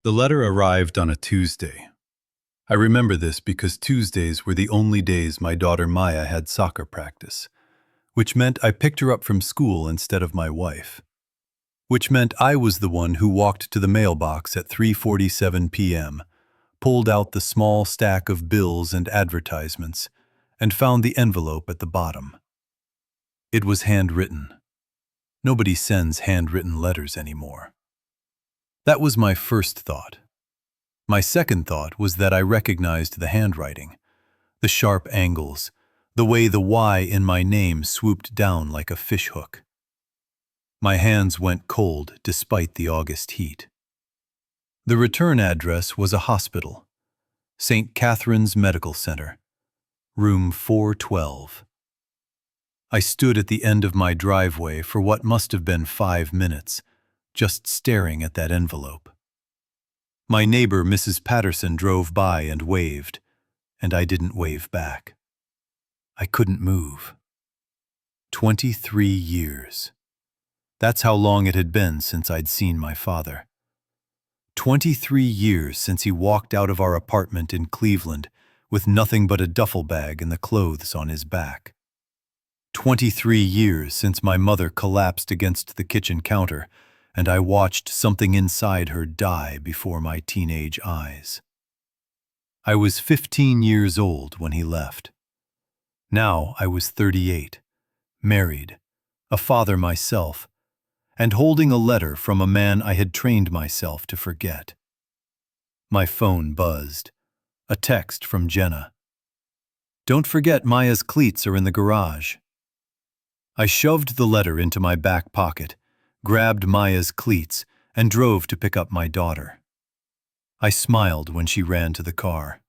The letter arrived on a Tuesday. I remember this because Tuesdays were the only days my daughter Maya had soccer practice, which meant I picked her up from school instead of my wife, which meant I was the one who walked to the mailbox at 3:47 p.m., pulled out the small stack of bills and advertisements, and found the envelope at the bottom. It was handwritten. Nobody sends handwritten letters anymore. That was my first thought. My second thought was that I recognized the handwriting, the sharp angles, the way the Y in my name swooped down like a fishhook. My hands went cold despite the August heat. The return address was a hospital, St. Catherine's Medical Center, room 412. I stood at the end of my driveway for what must have been 5 minutes, just staring at that envelope. My neighbor, Mrs. Patterson, drove by and waved, and I didn't wave back. I couldn't move. 23 years. That's how long it had been since I'd seen my father. 23 years since he walked out of our apartment in Cleveland with nothing but a duffel bag and the clothes on his back. 23 years since my mother collapsed against the kitchen counter and I watched something inside her die before my teenage eyes. I was 15 years old when he left. Now I was 38, married, a father myself, and holding a letter from a man I had trained myself to forget. My phone buzzed. A text from Jenna. "Don't forget Maya's cleats are in the garage." I shoved the letter into my back pocket, grabbed Maya's cleats, and drove to pick up my daughter. I smiled when she ran to the car.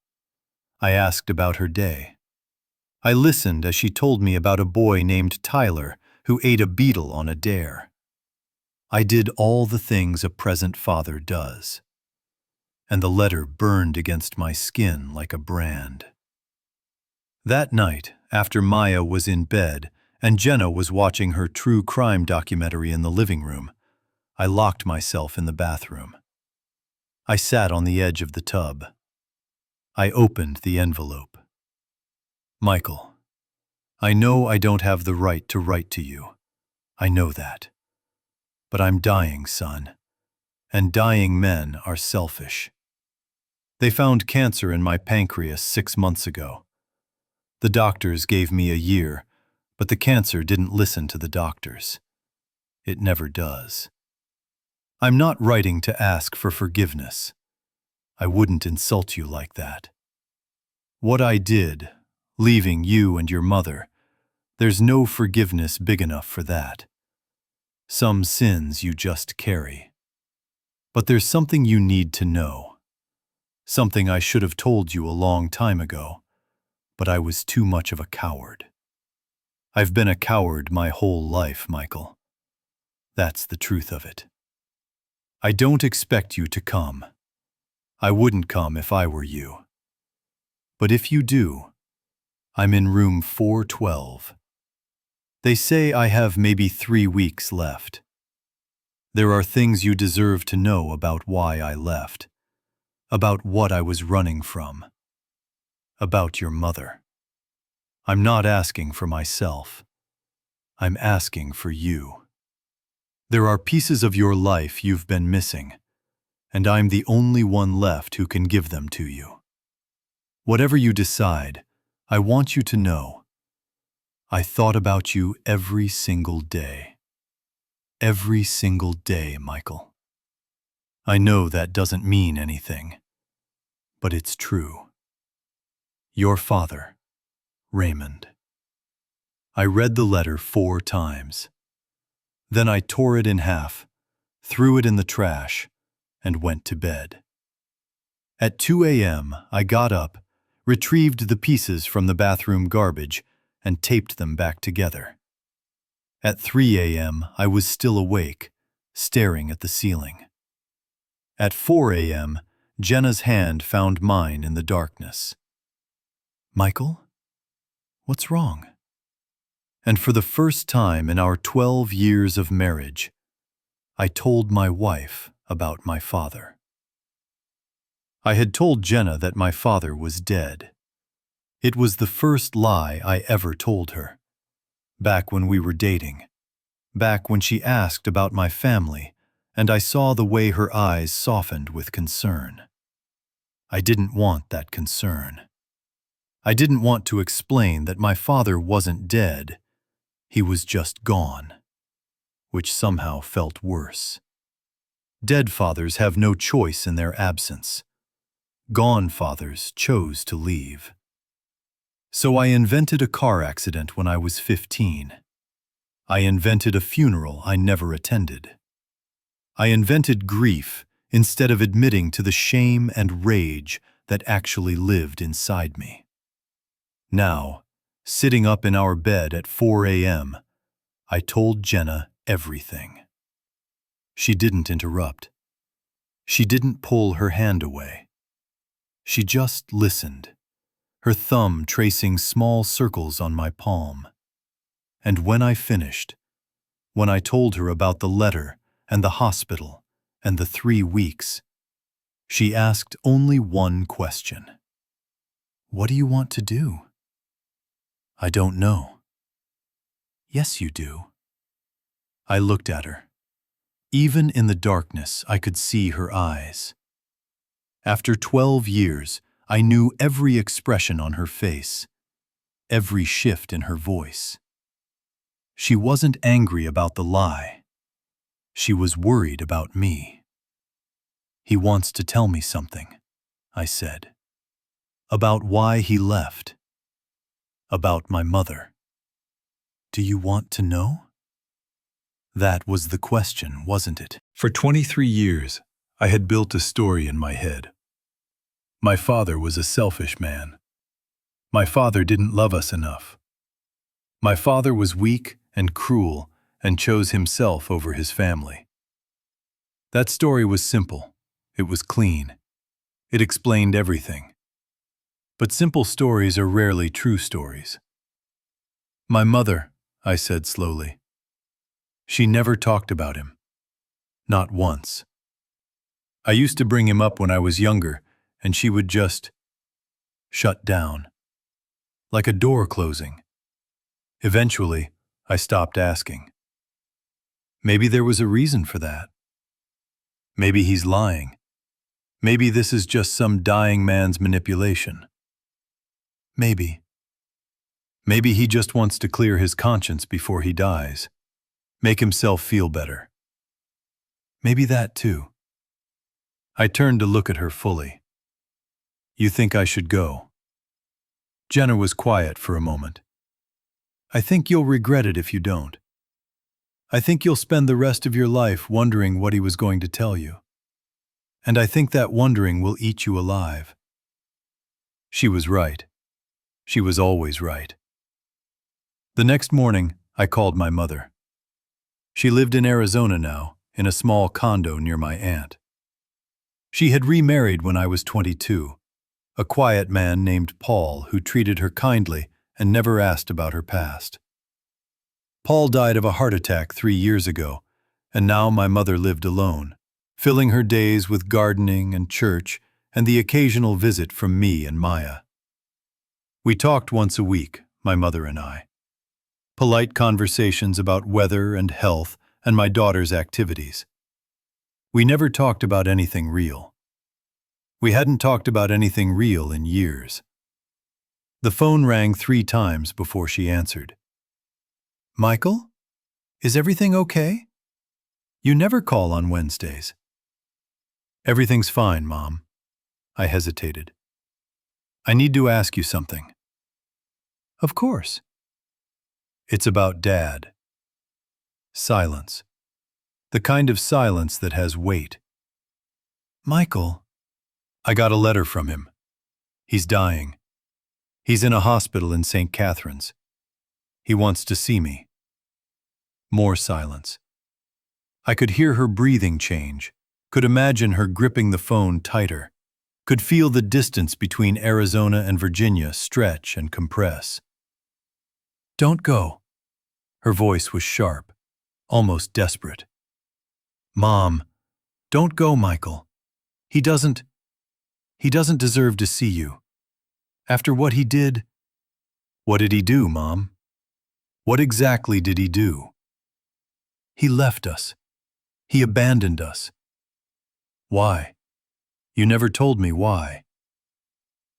I asked about her day. I listened as she told me about a boy named Tyler who ate a beetle on a dare. I did all the things a present father does. And the letter burned against my skin like a brand. That night, after Maya was in bed and Jenna was watching her true crime documentary in the living room, I locked myself in the bathroom. I sat on the edge of the tub. I opened the envelope. "Michael, I know I don't have the right to write to you. I know that. But I'm dying, son. And dying men are selfish. They found cancer in my pancreas 6 months ago. The doctors gave me a year, but the cancer didn't listen to the doctors. It never does. I'm not writing to ask for forgiveness. I wouldn't insult you like that. What I did, leaving you and your mother, there's no forgiveness big enough for that. Some sins you just carry. But there's something you need to know. Something I should have told you a long time ago, but I was too much of a coward. I've been a coward my whole life, Michael. That's the truth of it. I don't expect you to come. I wouldn't come if I were you. But if you do, I'm in room 412. They say I have maybe 3 weeks left. There are things you deserve to know about why I left, about what I was running from, about your mother. I'm not asking for myself. I'm asking for you. There are pieces of your life you've been missing, and I'm the only one left who can give them to you. Whatever you decide, I want you to know, I thought about you every single day. Every single day, Michael. I know that doesn't mean anything, but it's true. Your father, Raymond. I read the letter 4 times. Then I tore it in half, threw it in the trash, and went to bed. At 2 a.m., I got up, retrieved the pieces from the bathroom garbage, and taped them back together. At 3 a.m., I was still awake, staring at the ceiling. At 4 a.m., Jenna's hand found mine in the darkness. "Michael, what's wrong?" And for the first time in our 12 years of marriage, I told my wife about my father. I had told Jenna that my father was dead. It was the first lie I ever told her. Back when we were dating. Back when she asked about my family, and I saw the way her eyes softened with concern. I didn't want that concern. I didn't want to explain that my father wasn't dead. He was just gone, which somehow felt worse. Dead fathers have no choice in their absence. Gone fathers chose to leave. So I invented a car accident when I was 15. I invented a funeral I never attended. I invented grief instead of admitting to the shame and rage that actually lived inside me. Now, sitting up in our bed at 4 a.m., I told Jenna everything. She didn't interrupt. She didn't pull her hand away. She just listened, her thumb tracing small circles on my palm. And when I finished, when I told her about the letter and the hospital and the 3 weeks, she asked only one question. "What do you want to do?" "I don't know." "Yes, you do." I looked at her. Even in the darkness, I could see her eyes. After 12 years, I knew every expression on her face, every shift in her voice. She wasn't angry about the lie. She was worried about me. "He wants to tell me something," I said. "About why he left. About my mother. Do you want to know?" That was the question, wasn't it? For 23 years, I had built a story in my head. My father was a selfish man. My father didn't love us enough. My father was weak and cruel and chose himself over his family. That story was simple. It was clean. It explained everything. But simple stories are rarely true stories. "My mother," I said slowly. "She never talked about him. Not once. I used to bring him up when I was younger, and she would just shut down. Like a door closing. Eventually, I stopped asking. Maybe there was a reason for that. Maybe he's lying. Maybe this is just some dying man's manipulation. Maybe. Maybe he just wants to clear his conscience before he dies. Make himself feel better. Maybe that too." I turned to look at her fully. "You think I should go?" Jenna was quiet for a moment. "I think you'll regret it if you don't. I think you'll spend the rest of your life wondering what he was going to tell you. And I think that wondering will eat you alive." She was right. She was always right. The next morning, I called my mother. She lived in Arizona now, in a small condo near my aunt. She had remarried when I was 22, a quiet man named Paul who treated her kindly and never asked about her past. Paul died of a heart attack 3 years ago, and now my mother lived alone, filling her days with gardening and church and the occasional visit from me and Maya. We talked once a week, my mother and I. Polite conversations about weather and health and my daughter's activities. We never talked about anything real. We hadn't talked about anything real in years. The phone rang 3 times before she answered. "Michael? Is everything okay? You never call on Wednesdays." "Everything's fine, Mom." I hesitated. "I need to ask you something." "Of course." "It's about Dad." Silence. The kind of silence that has weight. "Michael." "I got a letter from him. He's dying. He's in a hospital in St. Catharines. He wants to see me." More silence. I could hear her breathing change, could imagine her gripping the phone tighter, could feel the distance between Arizona and Virginia stretch and compress. "Don't go." Her voice was sharp, almost desperate. "Mom, don't go, Michael. He doesn't..." He doesn't deserve to see you. After what he did—" "What did he do, Mom? What exactly did he do?" "He left us. He abandoned us." "Why? You never told me why."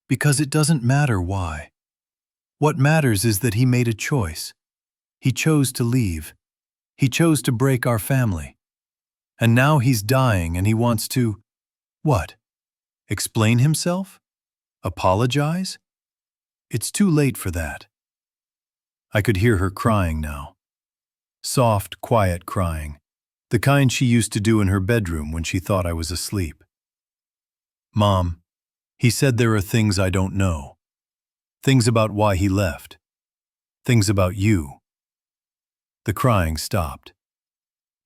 "Because it doesn't matter why. What matters is that he made a choice. He chose to leave. He chose to break our family. And now he's dying and he wants to— what? Explain himself? Apologize? It's too late for that." I could hear her crying now. Soft, quiet crying, the kind she used to do in her bedroom when she thought I was asleep. "Mom, he said there are things I don't know. Things about why he left. Things about you." The crying stopped.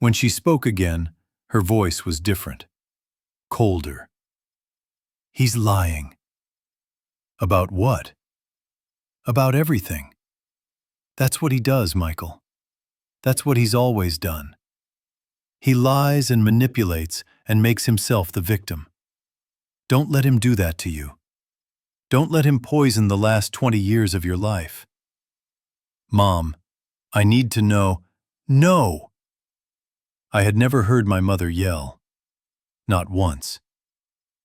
When she spoke again, her voice was different, colder. "He's lying." "About what?" "About everything. That's what he does, Michael. That's what he's always done. He lies and manipulates and makes himself the victim. Don't let him do that to you. Don't let him poison the last 20 years of your life." "Mom, I need to know—" "No!" I had never heard my mother yell. Not once.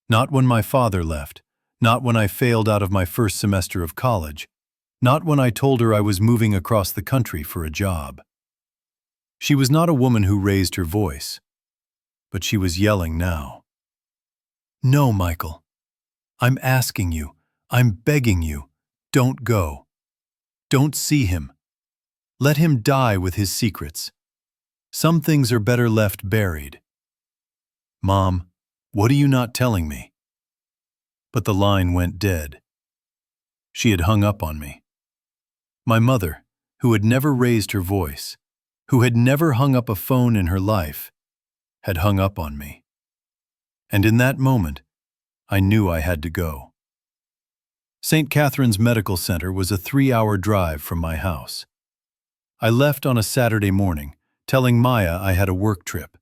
Not when my father left. Not when I failed out of my first semester of college. Not when I told her I was moving across the country for a job. She was not a woman who raised her voice, but she was yelling now. "No, Michael. I'm asking you. I'm begging you. Don't go. Don't see him. Let him die with his secrets. Some things are better left buried." "Mom, what are you not telling me?" But the line went dead. She had hung up on me. My mother, who had never raised her voice, who had never hung up a phone in her life, had hung up on me. And in that moment, I knew I had to go. St. Catherine's Medical Center was a 3-hour drive from my house. I left on a Saturday morning, telling Maya I had a work trip.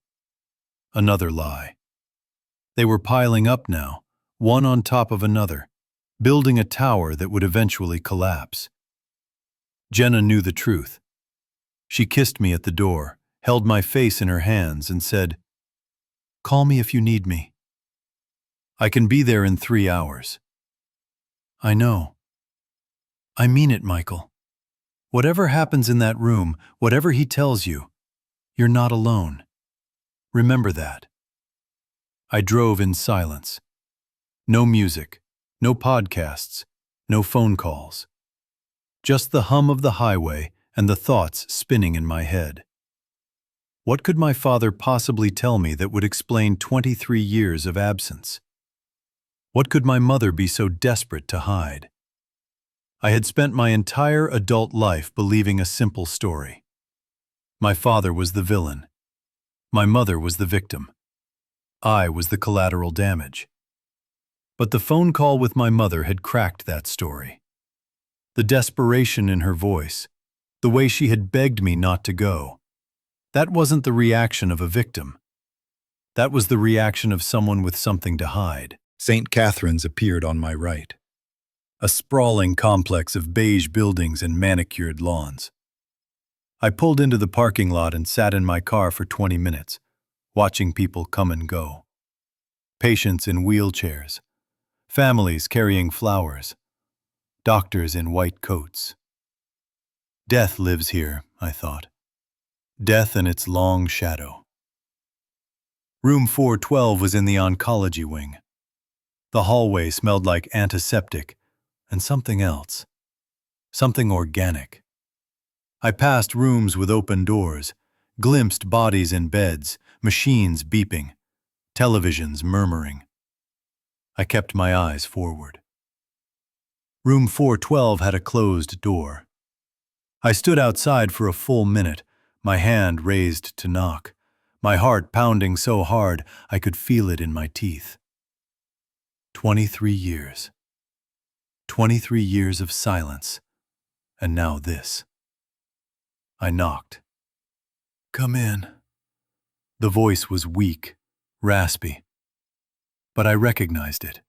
Another lie. They were piling up now, one on top of another, building a tower that would eventually collapse. Jenna knew the truth. She kissed me at the door, held my face in her hands, and said, "Call me if you need me. I can be there in 3 hours." "I know. I mean it, Michael. Whatever happens in that room, whatever he tells you, you're not alone. Remember that." I drove in silence. No music, no podcasts, no phone calls. Just the hum of the highway and the thoughts spinning in my head. What could my father possibly tell me that would explain 23 years of absence? What could my mother be so desperate to hide? I had spent my entire adult life believing a simple story. My father was the villain. My mother was the victim. I was the collateral damage. But the phone call with my mother had cracked that story. The desperation in her voice, the way she had begged me not to go, that wasn't the reaction of a victim. That was the reaction of someone with something to hide. St. Catherine's appeared on my right. A sprawling complex of beige buildings and manicured lawns. I pulled into the parking lot and sat in my car for 20 minutes, watching people come and go. Patients in wheelchairs, families carrying flowers, doctors in white coats. Death lives here, I thought. Death and its long shadow. Room 412 was in the oncology wing. The hallway smelled like antiseptic and something else, something organic. I passed rooms with open doors, glimpsed bodies in beds, machines beeping, televisions murmuring. I kept my eyes forward. Room 412 had a closed door. I stood outside for a full minute, my hand raised to knock, my heart pounding so hard I could feel it in my teeth. 23 years. 23 years of silence, and now this. I knocked. "Come in." The voice was weak, raspy, but I recognized it.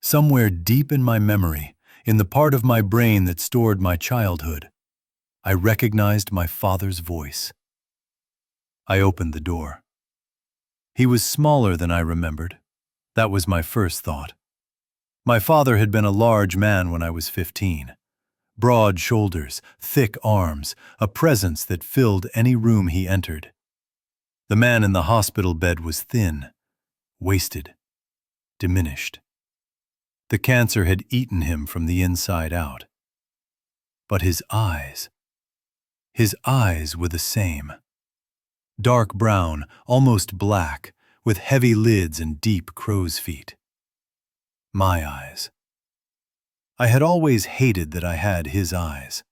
Somewhere deep in my memory, in the part of my brain that stored my childhood, I recognized my father's voice. I opened the door. He was smaller than I remembered. That was my first thought. My father had been a large man when I was 15. Broad shoulders, thick arms, a presence that filled any room he entered. The man in the hospital bed was thin, wasted, diminished. The cancer had eaten him from the inside out. But his eyes were the same. Dark brown, almost black, with heavy lids and deep crow's feet. My eyes. I had always hated that I had his eyes.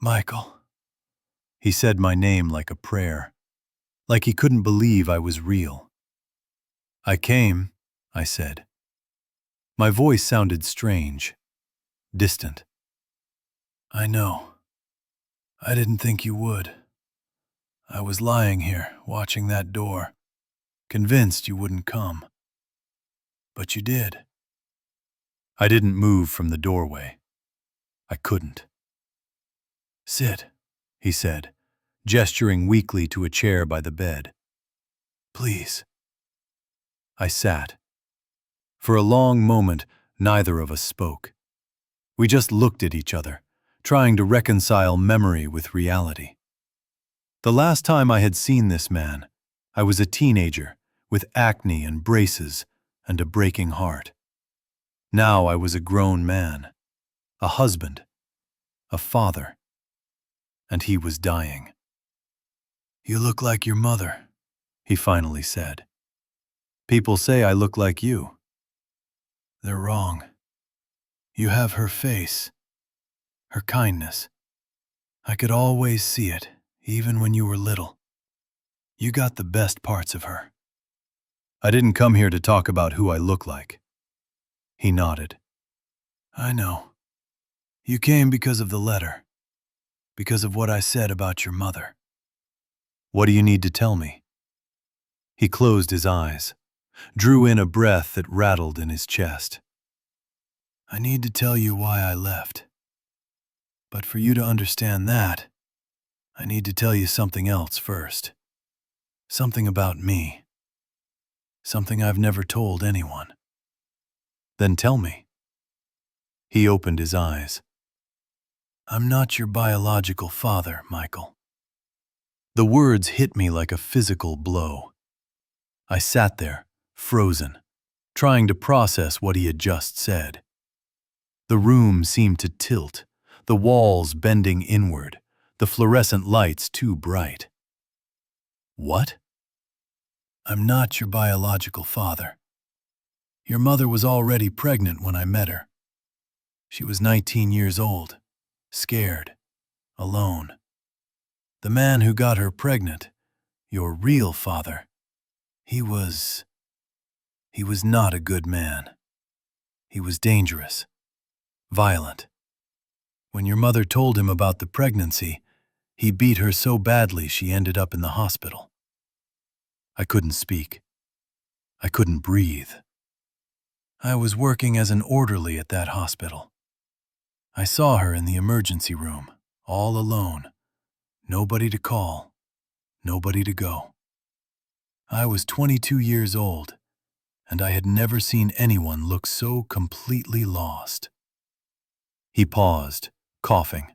Michael. He said my name like a prayer, like he couldn't believe I was real. I came, I said. My voice sounded strange, distant. I know. I didn't think you would. I was lying here, watching that door, convinced you wouldn't come. But you did. I didn't move from the doorway. I couldn't. Sit, he said, gesturing weakly to a chair by the bed. Please. I sat. For a long moment, neither of us spoke. We just looked at each other, trying to reconcile memory with reality. The last time I had seen this man, I was a teenager with acne and braces and a breaking heart. Now I was a grown man, a husband, a father, and he was dying. You look like your mother, he finally said. People say I look like you. They're wrong. You have her face, her kindness. I could always see it, even when you were little. You got the best parts of her. I didn't come here to talk about who I look like. He nodded. I know. You came because of the letter, because of what I said about your mother. What do you need to tell me? He closed his eyes, drew in a breath that rattled in his chest. I need to tell you why I left. But for you to understand that, I need to tell you something else first. Something about me. Something I've never told anyone. Then tell me. He opened his eyes. I'm not your biological father, Michael. The words hit me like a physical blow. I sat there, frozen, trying to process what he had just said. The room seemed to tilt, the walls bending inward, the fluorescent lights too bright. What? I'm not your biological father. Your mother was already pregnant when I met her. She was 19 years old, scared, alone. The man who got her pregnant, your real father, he was not a good man. He was dangerous, violent. When your mother told him about the pregnancy, he beat her so badly she ended up in the hospital. I couldn't speak. I couldn't breathe. I was working as an orderly at that hospital. I saw her in the emergency room, all alone. Nobody to call, nobody to go. I was 22 years old, and I had never seen anyone look so completely lost. He paused, coughing.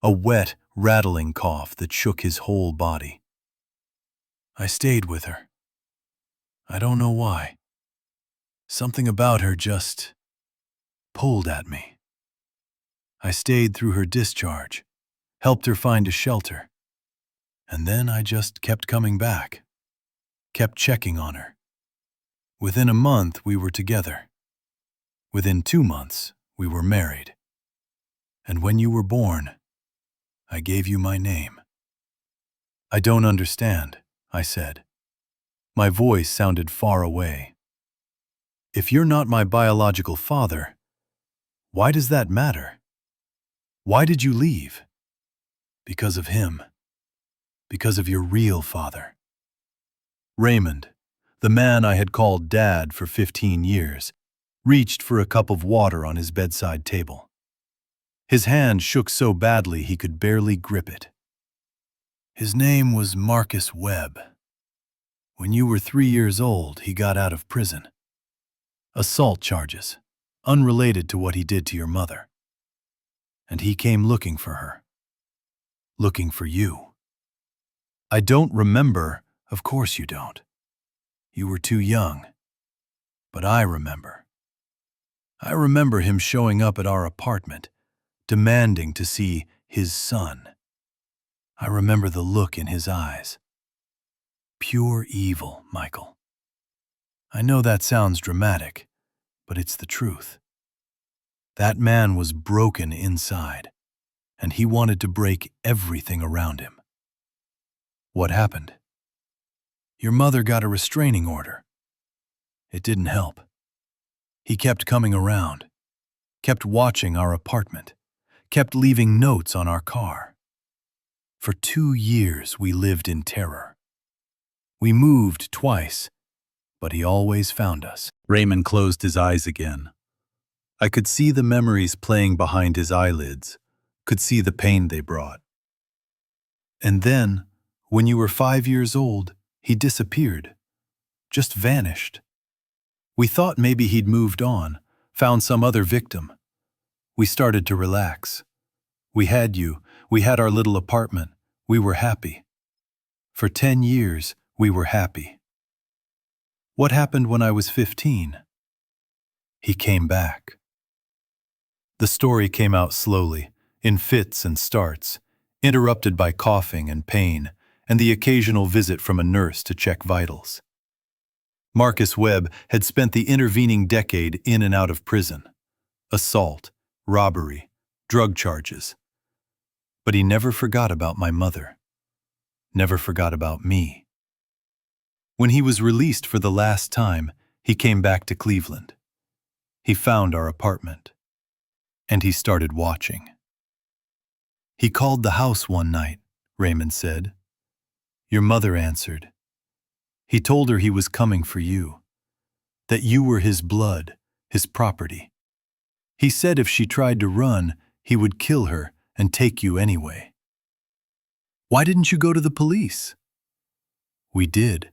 A wet, rattling cough that shook his whole body. I stayed with her. I don't know why. Something about her just pulled at me. I stayed through her discharge, helped her find a shelter, and then I just kept coming back, kept checking on her. Within a month, we were together. Within 2 months, we were married. And when you were born, I gave you my name. I don't understand, I said. My voice sounded far away. If you're not my biological father, why does that matter? Why did you leave? Because of him. Because of your real father. Raymond, the man I had called Dad for 15 years, reached for a cup of water on his bedside table. His hand shook so badly he could barely grip it. His name was Marcus Webb. When you were 3 years old, he got out of prison. Assault charges, unrelated to what he did to your mother. And he came looking for her. Looking for you. I don't remember, of course you don't. You were too young. But I remember. I remember him showing up at our apartment, demanding to see his son. I remember the look in his eyes. Pure evil, Michael. I know that sounds dramatic, but it's the truth. That man was broken inside, and he wanted to break everything around him. What happened? Your mother got a restraining order. It didn't help. He kept coming around, kept watching our apartment, kept leaving notes on our car. For 2 years we lived in terror. We moved twice, but he always found us. Raymond closed his eyes again. I could see the memories playing behind his eyelids, could see the pain they brought. And then, when you were 5 years old, he disappeared, just vanished. We thought maybe he'd moved on, found some other victim. We started to relax. We had you, we had our little apartment, we were happy. For 10 years, we were happy. What happened when I was 15? He came back. The story came out slowly, in fits and starts, interrupted by coughing and pain, and the occasional visit from a nurse to check vitals. Marcus Webb had spent the intervening decade in and out of prison. Assault, robbery, drug charges. But he never forgot about my mother. Never forgot about me. When he was released for the last time, he came back to Cleveland. He found our apartment. And he started watching. He called the house one night, Raymond said. Your mother answered. He told her he was coming for you, that you were his blood, his property. He said if she tried to run, he would kill her and take you anyway. Why didn't you go to the police? We did.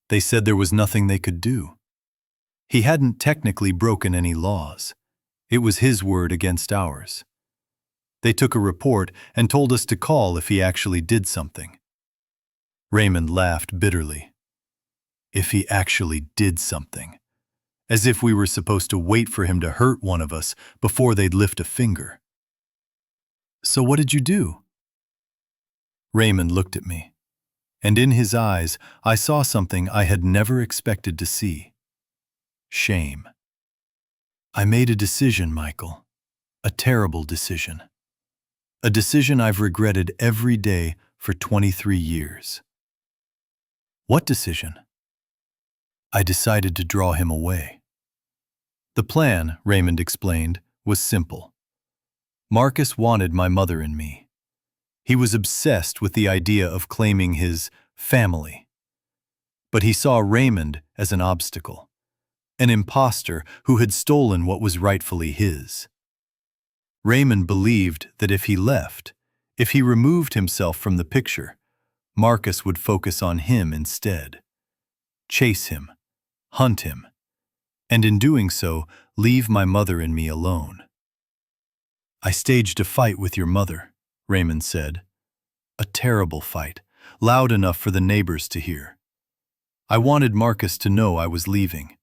They said there was nothing they could do. He hadn't technically broken any laws. It was his word against ours. They took a report and told us to call if he actually did something. Raymond laughed bitterly. If he actually did something. As if we were supposed to wait for him to hurt one of us before they'd lift a finger. So what did you do? Raymond looked at me, and in his eyes I saw something I had never expected to see. Shame. I made a decision, Michael. A terrible decision. A decision I've regretted every day for 23 years. What decision? I decided to draw him away. The plan, Raymond explained, was simple. Marcus wanted my mother and me. He was obsessed with the idea of claiming his family. But he saw Raymond as an obstacle, an imposter who had stolen what was rightfully his. Raymond believed that if he left, if he removed himself from the picture, Marcus would focus on him instead. Chase him, hunt him, and in doing so, leave my mother and me alone. I staged a fight with your mother, Raymond said. A terrible fight, loud enough for the neighbors to hear. I wanted Marcus to know I was leaving.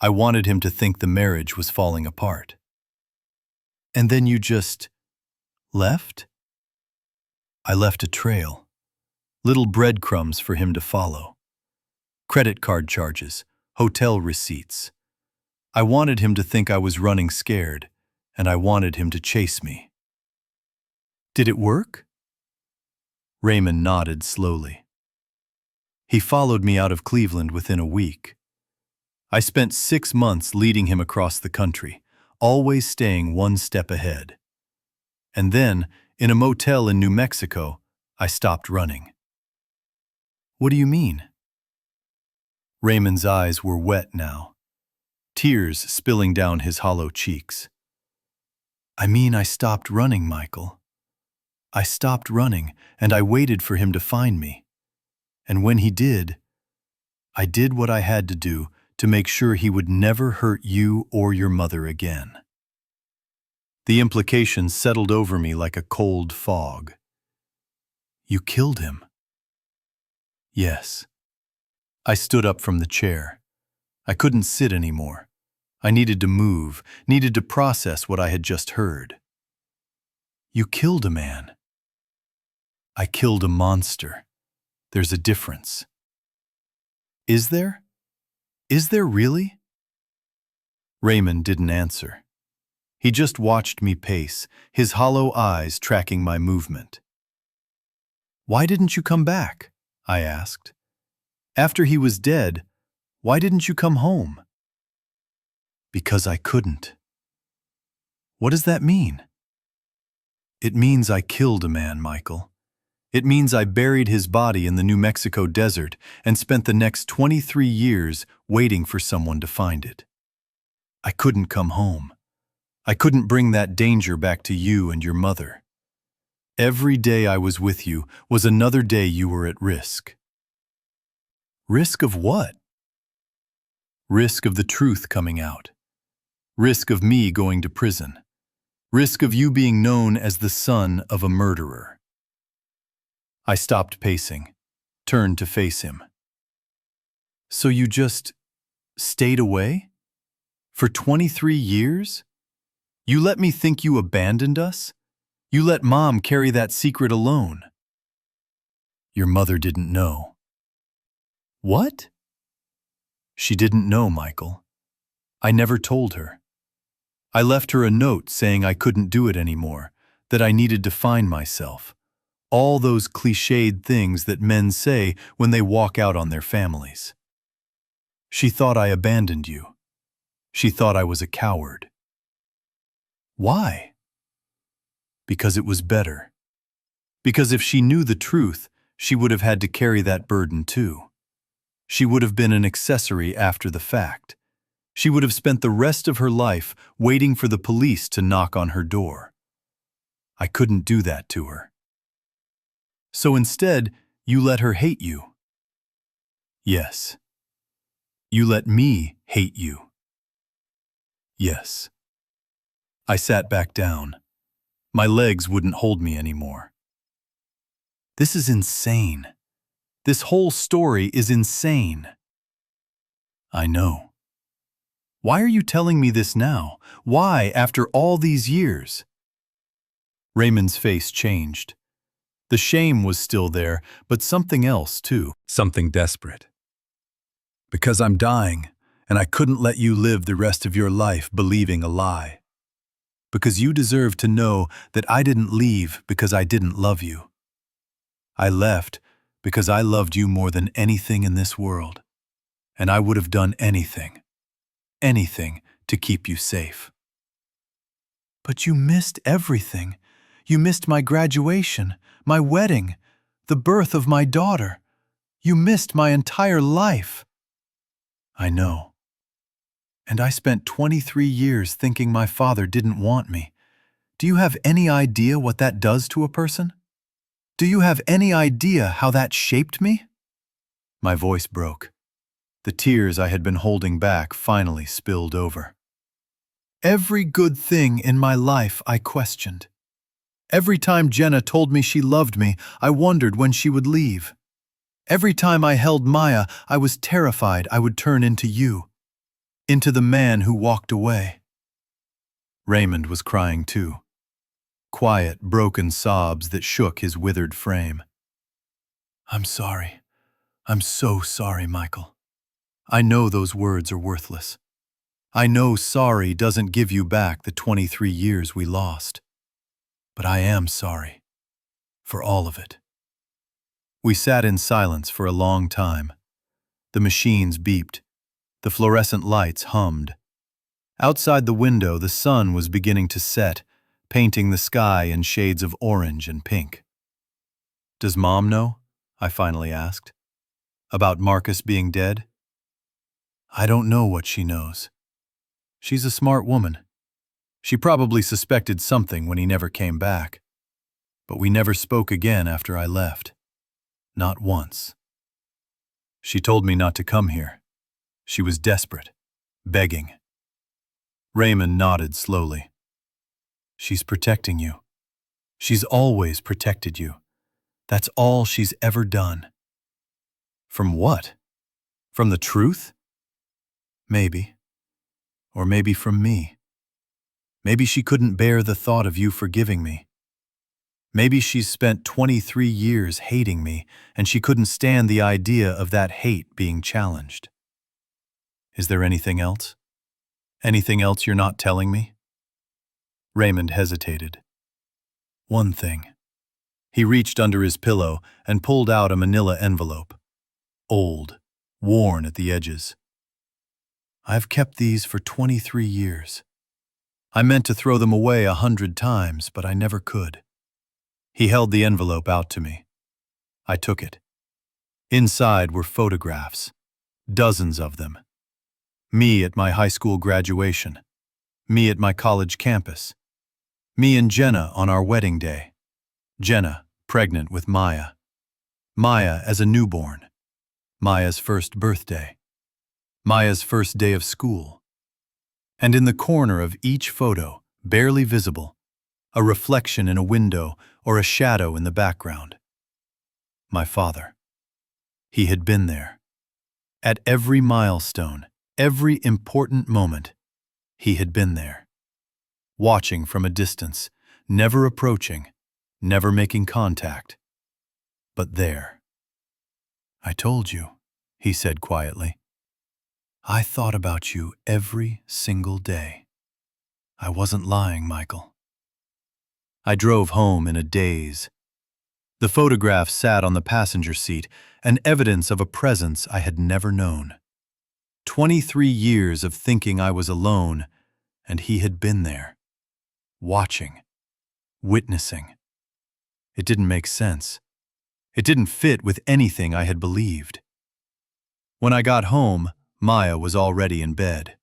I wanted him to think the marriage was falling apart. And then you just left? I left a trail, little breadcrumbs for him to follow. Credit card charges, hotel receipts. I wanted him to think I was running scared, and I wanted him to chase me. Did it work? Raymond nodded slowly. He followed me out of Cleveland within a week. I spent 6 months leading him across the country, always staying one step ahead. And then, in a motel in New Mexico, I stopped running. What do you mean? Raymond's eyes were wet now. tears spilling down his hollow cheeks. I mean, I stopped running, Michael. I stopped running, and I waited for him to find me. And when he did, I did what I had to do to make sure he would never hurt you or your mother again. The implications settled over me like a cold fog. You killed him? Yes. I stood up from the chair. I couldn't sit anymore. I needed to move, needed to process what I had just heard. You killed a man. I killed a monster. There's a difference. Is there? Is there really? Raymond didn't answer. He just watched me pace, his hollow eyes tracking my movement. Why didn't you come back? I asked. After he was dead, why didn't you come home? Because I couldn't. What does that mean? It means I killed a man, Michael. It means I buried his body in the New Mexico desert and spent the next 23 years waiting for someone to find it. I couldn't come home. I couldn't bring that danger back to you and your mother. Every day I was with you was another day you were at risk. Risk of what? Risk of the truth coming out. Risk of me going to prison. Risk of you being known as the son of a murderer. I stopped pacing, turned to face him. So you just stayed away? For 23 years? You let me think you abandoned us? You let Mom carry that secret alone. Your mother didn't know. What? She didn't know, Michael. I never told her. I left her a note saying I couldn't do it anymore, that I needed to find myself. All those cliched things that men say when they walk out on their families. She thought I abandoned you. She thought I was a coward. Why? Because it was better. Because if she knew the truth, she would have had to carry that burden too. She would have been an accessory after the fact. She would have spent the rest of her life waiting for the police to knock on her door. I couldn't do that to her. So instead, you let her hate you. Yes. You let me hate you. Yes. I sat back down. My legs wouldn't hold me anymore. This is insane. This whole story is insane. I know. Why are you telling me this now? Why, after all these years? Raymond's face changed. The shame was still there, but something else, too. Something desperate. Because I'm dying, and I couldn't let you live the rest of your life believing a lie. Because you deserve to know that I didn't leave because I didn't love you. I left because I loved you more than anything in this world, and I would have done anything to keep you safe. But you missed everything. You missed my graduation, my wedding, the birth of my daughter. You missed my entire life. I know. And I spent 23 years thinking my father didn't want me. Do you have any idea what that does to a person? Do you have any idea how that shaped me? My voice broke. The tears I had been holding back finally spilled over. Every good thing in my life I questioned. Every time Jenna told me she loved me, I wondered when she would leave. Every time I held Maya, I was terrified I would turn into you, into the man who walked away. Raymond was crying too. Quiet, broken sobs that shook his withered frame. I'm sorry. I'm so sorry, Michael. I know those words are worthless. I know sorry doesn't give you back the 23 years we lost. But I am sorry. For all of it. We sat in silence for a long time. The machines beeped. The fluorescent lights hummed. Outside the window, the sun was beginning to set, painting the sky in shades of orange and pink. Does Mom know? I finally asked. About Marcus being dead? I don't know what she knows. She's a smart woman. She probably suspected something when he never came back. But we never spoke again after I left. Not once. She told me not to come here. She was desperate, begging. Raymond nodded slowly. She's protecting you. She's always protected you. That's all she's ever done. From what? From the truth? Maybe. Or maybe from me. Maybe she couldn't bear the thought of you forgiving me. Maybe she's spent 23 years hating me, and she couldn't stand the idea of that hate being challenged. Is there anything else? Anything else you're not telling me? Raymond hesitated. One thing. He reached under his pillow and pulled out a manila envelope. Old, worn at the edges. I've kept these for 23 years. I meant to throw them away 100 times, but I never could. He held the envelope out to me. I took it. Inside were photographs, dozens of them. Me at my high school graduation. Me at my college campus. Me and Jenna on our wedding day. Jenna, pregnant with Maya. Maya as a newborn. Maya's first birthday. Maya's first day of school. And in the corner of each photo, barely visible, a reflection in a window or a shadow in the background. My father. He had been there. At every milestone, every important moment, he had been there. Watching from a distance, never approaching, never making contact. But there. I told you, he said quietly. I thought about you every single day. I wasn't lying, Michael. I drove home in a daze. The photograph sat on the passenger seat, an evidence of a presence I had never known. 23 years of thinking I was alone, and he had been there. Watching. Witnessing. It didn't make sense. It didn't fit with anything I had believed. When I got home, Maya was already in bed.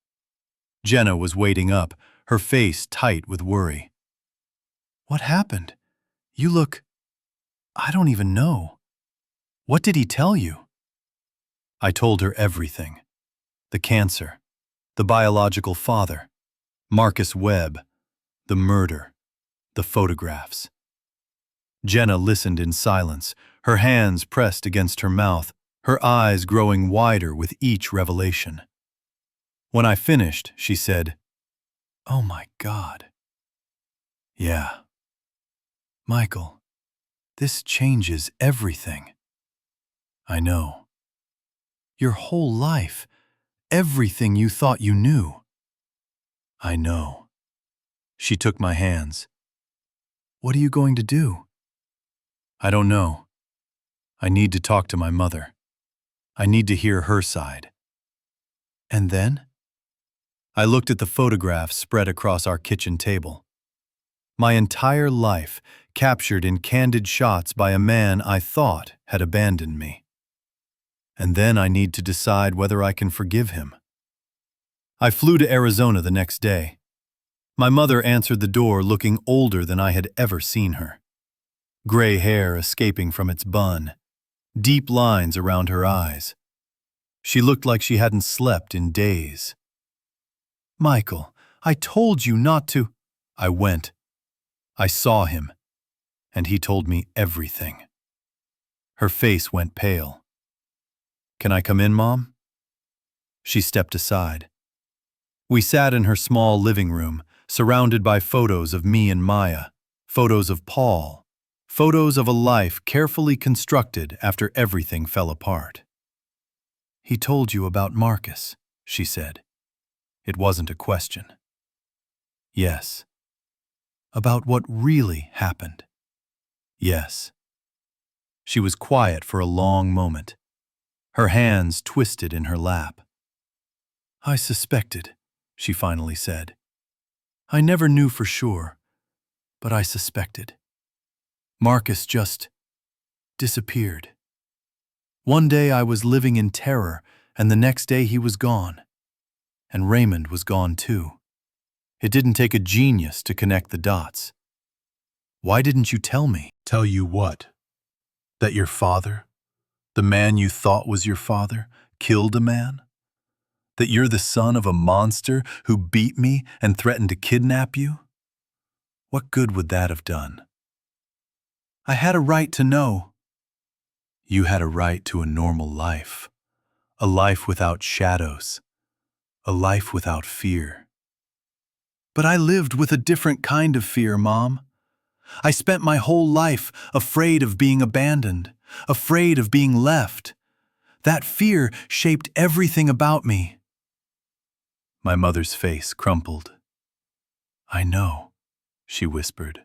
Jenna was waiting up, her face tight with worry. What happened? You look... I don't even know. What did he tell you? I told her everything. The cancer, the biological father, Marcus Webb, the murder, the photographs. Jenna listened in silence, her hands pressed against her mouth, her eyes growing wider with each revelation. When I finished, she said, "Oh my God." Yeah. Michael, this changes everything. I know. Your whole life, everything you thought you knew. I know. She took my hands. What are you going to do? I don't know. I need to talk to my mother. I need to hear her side. And then? I looked at the photographs spread across our kitchen table. My entire life captured in candid shots by a man I thought had abandoned me. And then I need to decide whether I can forgive him. I flew to Arizona the next day. My mother answered the door looking older than I had ever seen her. Gray hair escaping from its bun, deep lines around her eyes. She looked like she hadn't slept in days. Michael, I told you not to. I went. I saw him, and he told me everything. Her face went pale. Can I come in, Mom? She stepped aside. We sat in her small living room, surrounded by photos of me and Maya, photos of Paul, photos of a life carefully constructed after everything fell apart. He told you about Marcus, she said. It wasn't a question. Yes. About what really happened. Yes. She was quiet for a long moment. Her hands twisted in her lap. I suspected, she finally said. I never knew for sure, but I suspected. Marcus just disappeared. One day I was living in terror, and the next day he was gone. and Raymond was gone too. It didn't take a genius to connect the dots. Why didn't you tell me? Tell you what? That your father, the man you thought was your father, killed a man? That you're the son of a monster who beat me and threatened to kidnap you? What good would that have done? I had a right to know. You had a right to a normal life. A life without shadows. A life without fear. But I lived with a different kind of fear, Mom. I spent my whole life afraid of being abandoned, afraid of being left. That fear shaped everything about me. My mother's face crumpled. I know, she whispered.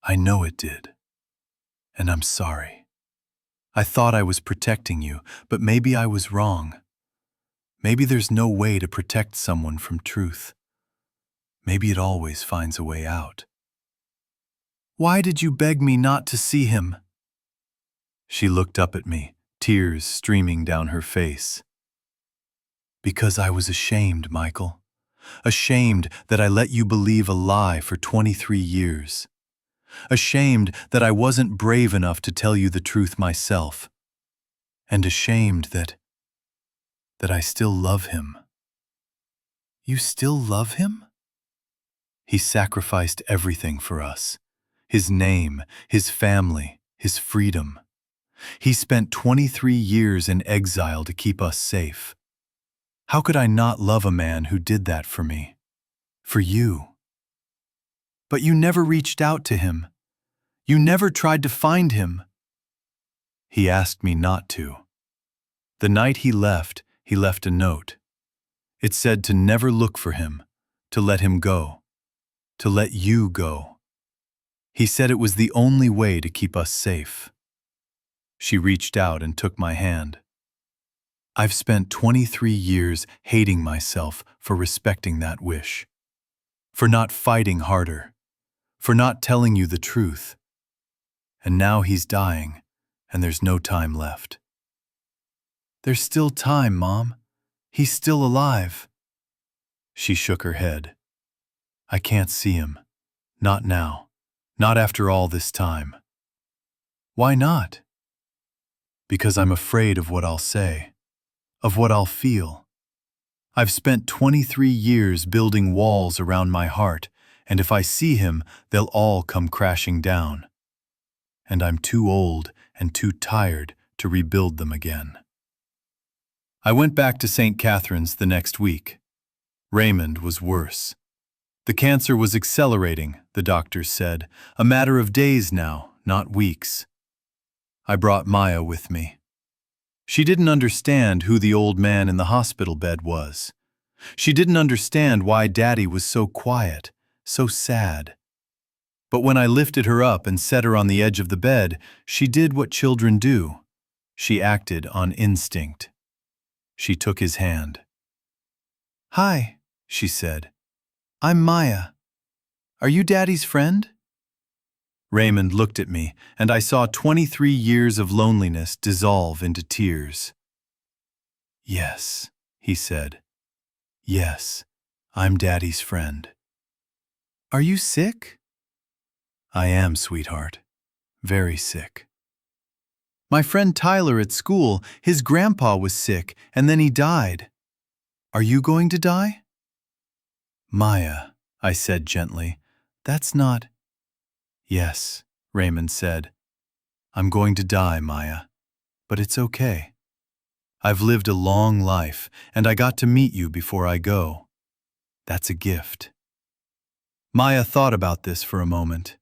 I know it did. And I'm sorry. I thought I was protecting you, but maybe I was wrong. Maybe there's no way to protect someone from truth. Maybe it always finds a way out. Why did you beg me not to see him? She looked up at me, tears streaming down her face. Because I was ashamed, Michael. Ashamed that I let you believe a lie for 23 years. Ashamed that I wasn't brave enough to tell you the truth myself. And ashamed that I still love him. You still love him? He sacrificed everything for us. His name, his family, his freedom. He spent 23 years in exile to keep us safe. How could I not love a man who did that for me? For you? But you never reached out to him. You never tried to find him. He asked me not to. The night he left a note. It said to never look for him, to let him go, to let you go. He said it was the only way to keep us safe. She reached out and took my hand. I've spent 23 years hating myself for respecting that wish, for not fighting harder, for not telling you the truth. And now he's dying, and there's no time left. There's still time, Mom. He's still alive. She shook her head. I can't see him. Not now. Not after all this time. Why not? Because I'm afraid of what I'll say, of what I'll feel. I've spent 23 years building walls around my heart, and if I see him, they'll all come crashing down. And I'm too old and too tired to rebuild them again. I went back to St. Catherine's the next week. Raymond was worse. The cancer was accelerating, the doctors said, a matter of days now, not weeks. I brought Maya with me. She didn't understand who the old man in the hospital bed was. She didn't understand why Daddy was so quiet, so sad. But when I lifted her up and set her on the edge of the bed, she did what children do. She acted on instinct. She took his hand. Hi, she said. I'm Maya. Are you Daddy's friend? Raymond looked at me, and I saw 23 years of loneliness dissolve into tears. Yes, he said. Yes, I'm Daddy's friend. Are you sick? I am, sweetheart. Very sick. My friend Tyler at school, his grandpa was sick, and then he died. Are you going to die? Maya, I said gently, that's not... Yes, Raymond said. I'm going to die, Maya, but it's okay. I've lived a long life, and I got to meet you before I go. That's a gift. Maya thought about this for a moment.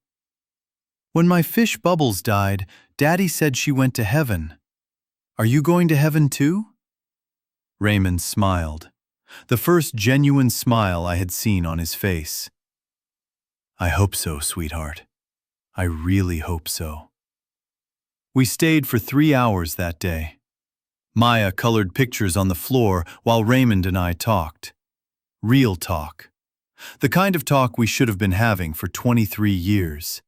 When my fish Bubbles died, Daddy said she went to heaven. Are you going to heaven too? Raymond smiled, the first genuine smile I had seen on his face. I hope so, sweetheart. I really hope so. We stayed for 3 hours that day. Maya colored pictures on the floor while Raymond and I talked. Real talk. The kind of talk we should have been having for 23 years.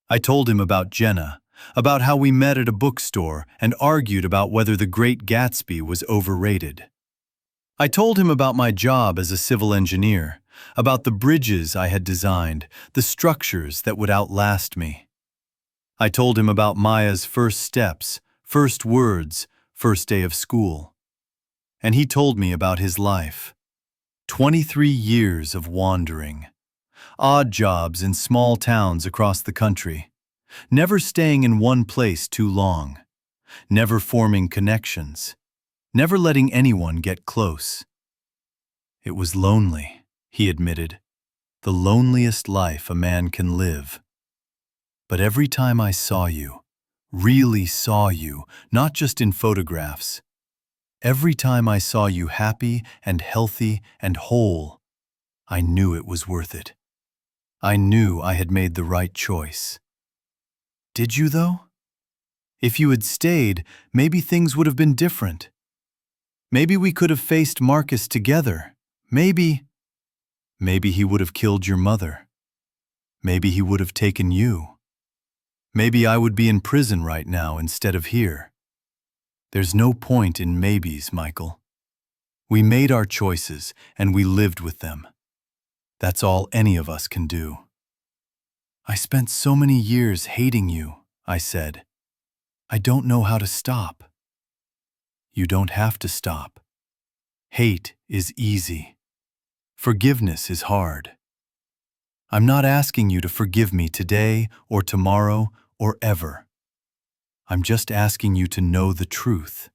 I told him about Jenna, about how we met at a bookstore and argued about whether The Great Gatsby was overrated. I told him about my job as a civil engineer, about the bridges I had designed, the structures that would outlast me. I told him about Maya's first steps, first words, first day of school. And he told me about his life. 23 years of wandering. Odd jobs in small towns across the country. Never staying in one place too long. Never forming connections. Never letting anyone get close. It was lonely, he admitted. The loneliest life a man can live. But every time I saw you, really saw you, not just in photographs, every time I saw you happy and healthy and whole, I knew it was worth it. I knew I had made the right choice. Did you, though? If you had stayed, maybe things would have been different. Maybe we could have faced Marcus together. Maybe he would have killed your mother. Maybe he would have taken you. Maybe I would be in prison right now instead of here. There's no point in maybes, Michael. We made our choices and we lived with them. That's all any of us can do. I spent so many years hating you, I said. I don't know how to stop. You don't have to stop. Hate is easy. Forgiveness is hard. I'm not asking you to forgive me today or tomorrow or ever. I'm just asking you to know the truth.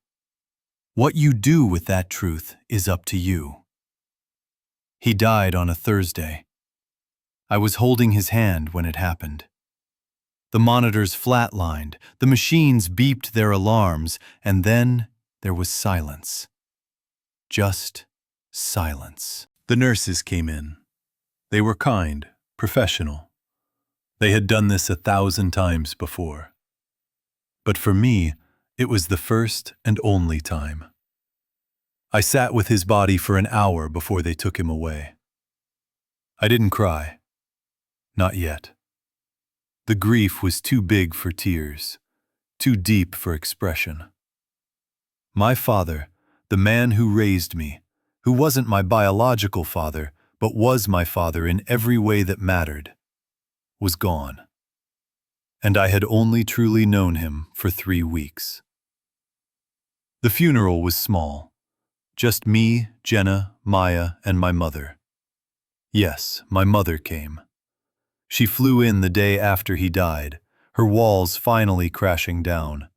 What you do with that truth is up to you. He died on a Thursday. I was holding his hand when it happened. The monitors flatlined, the machines beeped their alarms, and then there was silence. Just silence. The nurses came in. They were kind, professional. They had done this 1,000 times before. But for me, it was the first and only time. I sat with his body for an hour before they took him away. I didn't cry. Not yet. The grief was too big for tears, too deep for expression. My father, the man who raised me, who wasn't my biological father, but was my father in every way that mattered, was gone. And I had only truly known him for 3 weeks. The funeral was small. Just me, Jenna, Maya, and my mother. Yes, my mother came. She flew in the day after he died, her walls finally crashing down,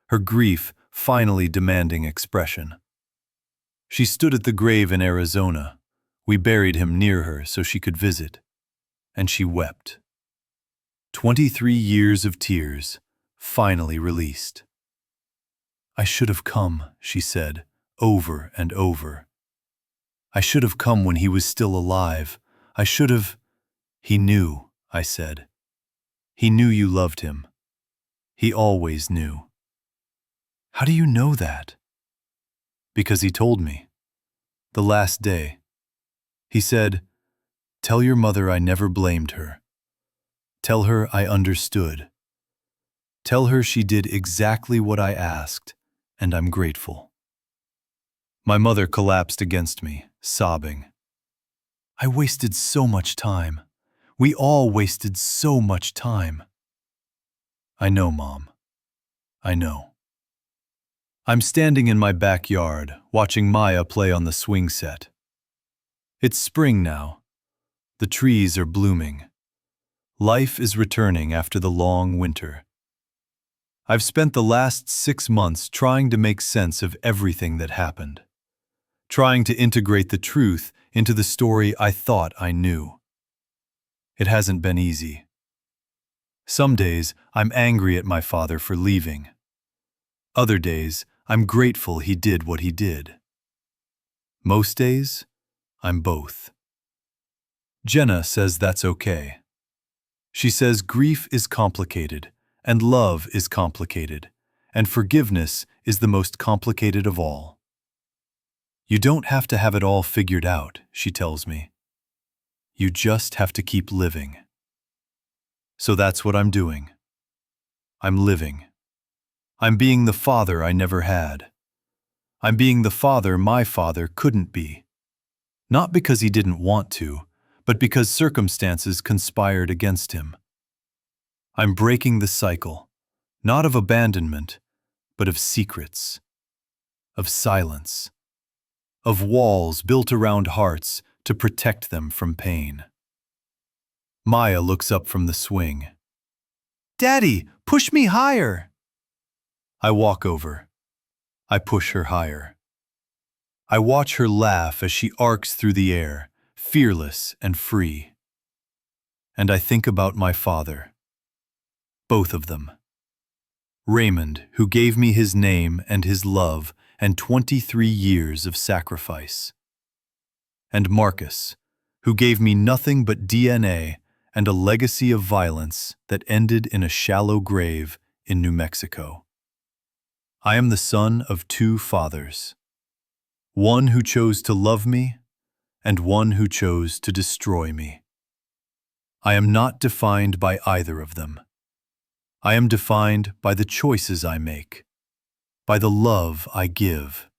her grief finally demanding expression. She stood at the grave in Arizona. We buried him near her so she could visit. And she wept. 23 years of tears, finally released. I should have come, she said, over and over. I should have come when he was still alive. I should have... He knew, I said. He knew you loved him. He always knew. How do you know that? Because he told me. The last day. He said, "Tell your mother I never blamed her. Tell her I understood. Tell her she did exactly what I asked, and I'm grateful." My mother collapsed against me, sobbing. I wasted so much time. We all wasted so much time. I know, Mom. I know. I'm standing in my backyard, watching Maya play on the swing set. It's spring now. The trees are blooming. Life is returning after the long winter. I've spent the last 6 months trying to make sense of everything that happened. Trying to integrate the truth into the story I thought I knew. It hasn't been easy. Some days, I'm angry at my father for leaving. Other days, I'm grateful he did what he did. Most days, I'm both. Jenna says that's okay. She says grief is complicated, and love is complicated, and forgiveness is the most complicated of all. You don't have to have it all figured out, she tells me. You just have to keep living. So that's what I'm doing. I'm living. I'm being the father I never had. I'm being the father my father couldn't be. Not because he didn't want to, but because circumstances conspired against him. I'm breaking the cycle, not of abandonment, but of secrets, of silence, of walls built around hearts to protect them from pain. Maya looks up from the swing. "Daddy, push me higher!" I walk over. I push her higher. I watch her laugh as she arcs through the air, fearless and free. And I think about my father. Both of them. Raymond, who gave me his name and his love and 23 years of sacrifice. And Marcus, who gave me nothing but DNA and a legacy of violence that ended in a shallow grave in New Mexico. I am the son of two fathers. One who chose to love me, and one who chose to destroy me. I am not defined by either of them. I am defined by the choices I make, by the love I give,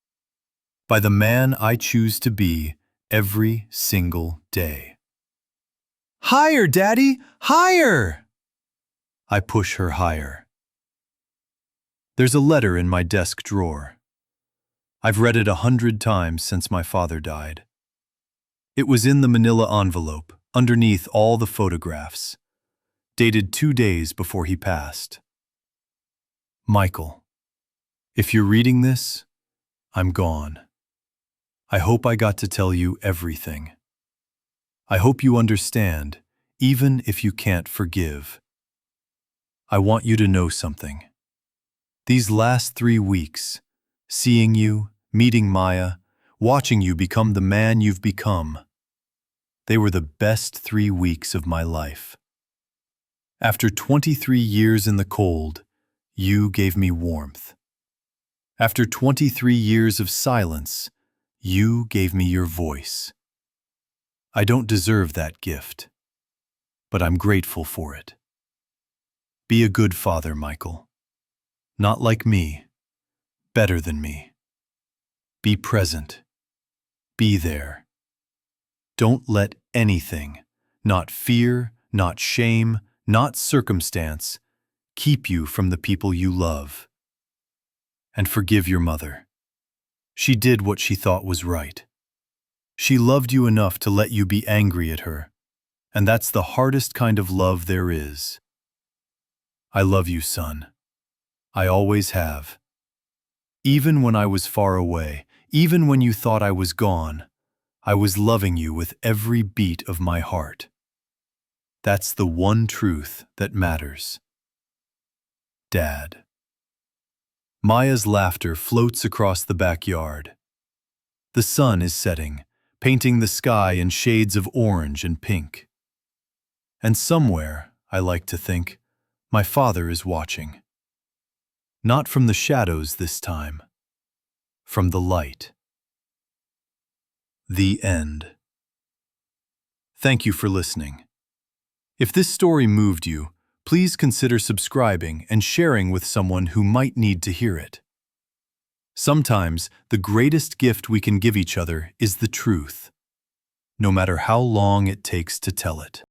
by the man I choose to be every single day. "Higher, Daddy! Higher!" I push her higher. There's a letter in my desk drawer. I've read it 100 times since my father died. It was in the manila envelope, underneath all the photographs, dated 2 days before he passed. "Michael, if you're reading this, I'm gone. I hope I got to tell you everything. I hope you understand, even if you can't forgive. I want you to know something. These last 3 weeks, seeing you, meeting Maya, watching you become the man you've become, they were the best 3 weeks of my life. After 23 years in the cold, you gave me warmth. After 23 years of silence, you gave me your voice. I don't deserve that gift, but I'm grateful for it. Be a good father, Michael. Not like me, better than me. Be present. Be there. Don't let anything, not fear, not shame, not circumstance, keep you from the people you love. And forgive your mother. She did what she thought was right. She loved you enough to let you be angry at her, and that's the hardest kind of love there is. I love you, son. I always have. Even when I was far away, even when you thought I was gone, I was loving you with every beat of my heart. That's the one truth that matters. Dad. Maya's laughter floats across the backyard. The sun is setting, painting the sky in shades of orange and pink. And somewhere, I like to think, my father is watching. Not from the shadows this time, from the light. The end. Thank you for listening. If this story moved you, please consider subscribing and sharing with someone who might need to hear it. Sometimes, the greatest gift we can give each other is the truth, no matter how long it takes to tell it.